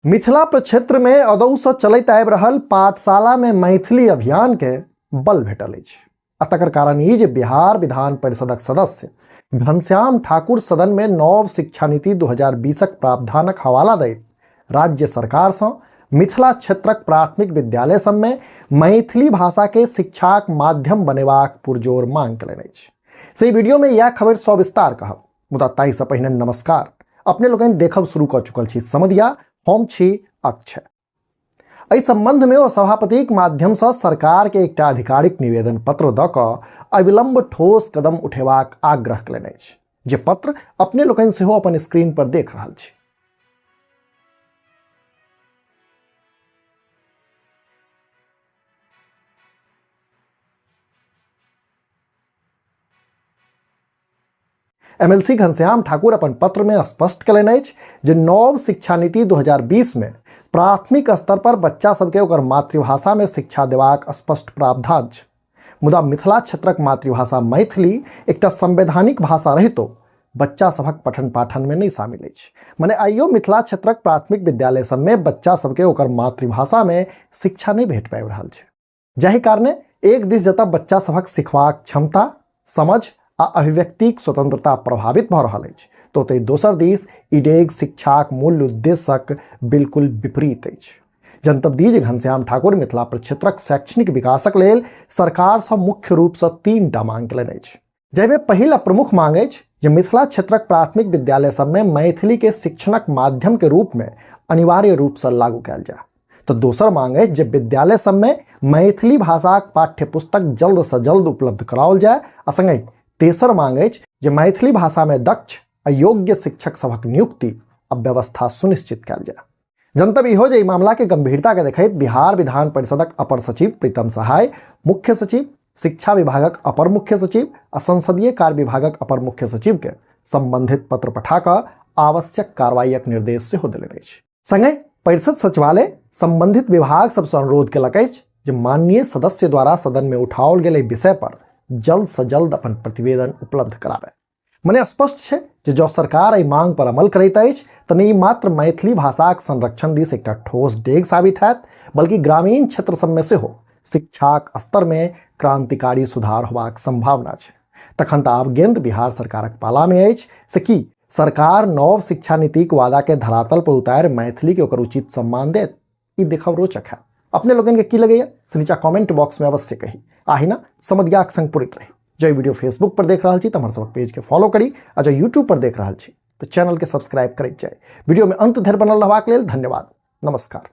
मिथिला प्रक्षेत्र में अदौ से चलत आबि रहल पाठशाला में मैथिली अभियान के बल भेटल अछि। आ तकर कारण ई जे बिहार विधान परिषदक सदस्य घनश्याम ठाकुर सदन में नव शिक्षा नीति 2020क प्रावधानक हवाला दैत राज्य सरकार से मिथिला क्षेत्रक प्राथमिक विद्यालय सब में मैथिली भाषा के शिक्षाक माध्यम बनेबाक पुरजोर मांग कयलनि अछि। से वीडियो में यह खबर सविस्तार कहब, मुदा ताहि से पहिने नमस्कार। अपने लोगन देखब शुरू कर चुकल छी समधिया, हम छी अक्षय। एहि संबंध में ओ सभापतिक माध्यम से सरकार के एक आधिकारिक निवेदन पत्र द क अविलंब ठोस कदम उठेबाक आग्रह कयलनि अछि, जे पत्र अपने लोगन सेहो अपन स्क्रीन पर देख रहल छी। एमएलसी घनश्याम ठाकुर अपन पत्र में स्पष्ट कयलनि अछि जे नव शिक्षा नीति 2020 में प्राथमिक स्तर पर बच्चा सबके ओकर मातृभाषा में शिक्षा देबाक स्पष्ट प्रावधान छै। मुदा मिथिला क्षेत्रक मातृभाषा मैथिली एकटा संवैधानिक भाषा रहितो बच्चा सबक पठन पाठन में नहीं शामिल अछि। माने आइयो मिथिला क्षेत्रक प्राथमिक विद्यालय सब में बच्चा सबके ओकर मातृभाषा में शिक्षा नहीं भेट पाबि रहल छै, जाहि कारणे एक दिस जतऽ बच्चा सबक सिखबाक क्षमता, समझ आ अभिव्यक्तिक स्वतंत्रता प्रभावित भ रहल अछि, तो ते दोसर दिस इडेग शिक्षाक मूल उद्देश्यक बिल्कुल विपरीत अछि। जनतब दी जे घनश्याम ठाकुर मिथिला प्रक्षेत्रक शैक्षणिक विकासक लेल सरकार से मुख्य रूप से 3टा मांग कयलनि अछि, जाहिमे पहिल आ प्रमुख मांग अछि जे मिथिला क्षेत्रक प्राथमिक विद्यालय सब में मैथिली के शिक्षणक माध्यम के रूप में अनिवार्य रूप से लागू कयल जाय। तो दोसर मांग अछि जे विद्यालय सब में मैथिली भाषाक पाठ्य पुस्तक जल्द से जल्द उपलब्ध कराओल जाय। आ संगहि तेसर मांग अछि जे मैथिली भाषा में दक्ष आ योग्य शिक्षक सभक नियुक्ति आ व्यवस्था सुनिश्चित कयल जाय। जनतब इहो जे मामला के गंभीरता के देखैत बिहार विधान परिषदक अपर सचिव प्रीतम सहाय, मुख्य सचिव, शिक्षा विभागक अपर मुख्य सचिव आ संसदीय कार्य विभागक अपर मुख्य सचिव के संबंधित पत्र पठा कऽ आवश्यक कार्रवाईक निर्देश सेहो देलनि अछि। संगे परिषद सचिवालय संबंधित विभाग सबसे अनुरोध केलक अछि जे माननीय सदस्य द्वारा सदन में उठाओल गेल विषय पर जल्द से जल्द अपन प्रतिवेदन उपलब्ध करावे। मने स्पष्ट छै जे जो सरकार एहि मांग पर अमल करैत अछि तऽ नहि मात्र मैथिली भाषाक संरक्षण दिस एकटा ठोस डेग साबित हैत, बल्कि ग्रामीण क्षेत्र सब में सेहो शिक्षाक स्तर में क्रांतिकारी सुधार होबाक संभावना छै। तखन तऽ आब गेंद बिहार सरकारक पाला में अछि से कि सरकार नव शिक्षा नीतिक वादा के धरातल पर उतारि मैथिली के ओकर उचित सम्मान देत। ई देखब रोचक है। अपने लोगन के की लगैया से नीचा कमेंट बॉक्स में अवश्य कही। आही ना समधियाक संग पुरित रही। जो वीडियो फेसबुक पर देख रहा छी तो हमारे सबक पेज के फॉलो करी, आ जो यूट्यूब पर देख रहा छी तो चैनल के सब्सक्राइब करैत जाए। वीडियो में अंत धरि बनल रहबाक लेल धन्यवाद। नमस्कार।